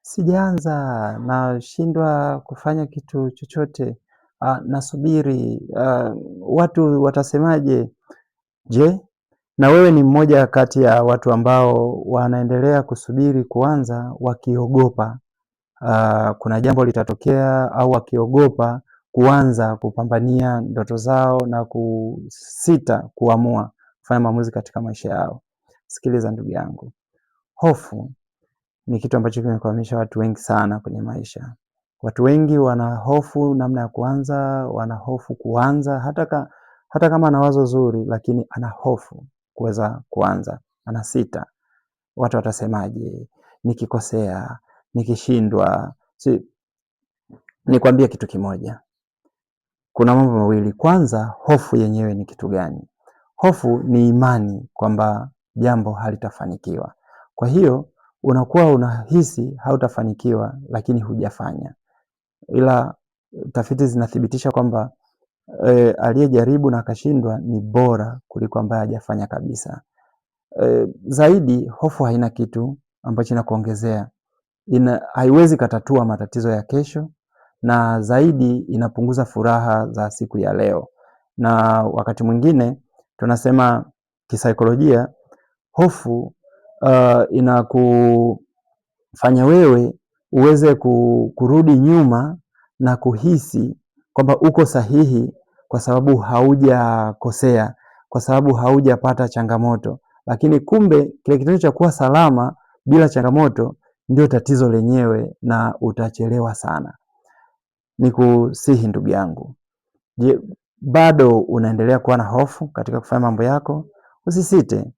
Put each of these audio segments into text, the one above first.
Sijaanza, nashindwa kufanya kitu chochote, nasubiri, watu watasemaje? Je, na wewe ni mmoja kati ya watu ambao wanaendelea kusubiri kuanza wakiogopa kuna jambo litatokea, au wakiogopa kuanza kupambania ndoto zao na kusita kuamua kufanya maamuzi katika maisha yao? Sikiliza ndugu yangu, hofu ni kitu ambacho kimekwamisha watu wengi sana kwenye maisha. Watu wengi wana hofu namna ya kuanza, wana hofu kuanza, hata kama ana wazo zuri, lakini ana hofu kuweza kuanza, anasita. Watu watasemaje? Nikikosea, nikishindwa. Nikwambie kitu kimoja. Kuna mambo mawili. Kwanza, hofu yenyewe ni kitu gani? Hofu ni imani kwamba jambo halitafanikiwa. Kwa hiyo unakuwa unahisi hautafanikiwa, lakini hujafanya. Ila tafiti zinathibitisha kwamba aliyejaribu na akashindwa ni bora kuliko ambaye hajafanya kabisa. Zaidi, hofu haina kitu ambacho inakuongezea. Haiwezi katatua matatizo ya kesho, na zaidi inapunguza furaha za siku ya leo. Na wakati mwingine tunasema kisaikolojia, hofu inakufanya wewe uweze kurudi nyuma na kuhisi kwamba uko sahihi kwa sababu haujakosea, kwa sababu haujapata changamoto. Lakini kumbe kile kitendo cha kuwa salama bila changamoto ndio tatizo lenyewe, na utachelewa sana. Nikusihi ndugu yangu, je, bado unaendelea kuwa na hofu katika kufanya mambo yako? Usisite.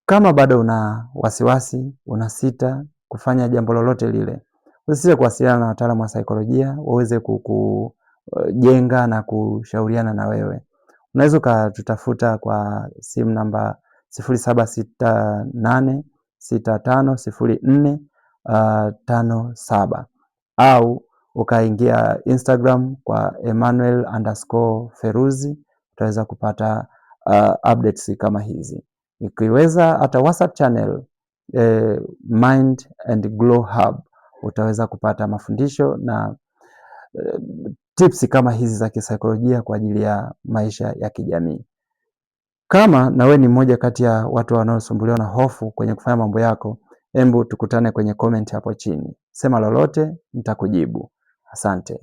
Kama bado una wasiwasi, unasita kufanya jambo lolote lile, usisite kuwasiliana na wataalamu wa saikolojia waweze kujenga na kushauriana na wewe. Unaweza ukatutafuta kwa simu namba 0768650457 au ukaingia Instagram kwa Emmanuel_Feruzi, utaweza kupata updates kama hizi. Ukiweza hata WhatsApp channel Mind and Glow Hub, utaweza kupata mafundisho na tips kama hizi za kisaikolojia kwa ajili ya maisha ya kijamii. Kama na wewe ni mmoja kati ya watu wanaosumbuliwa na hofu kwenye kufanya mambo yako, hebu tukutane kwenye comment hapo chini. Sema lolote, nitakujibu. Asante.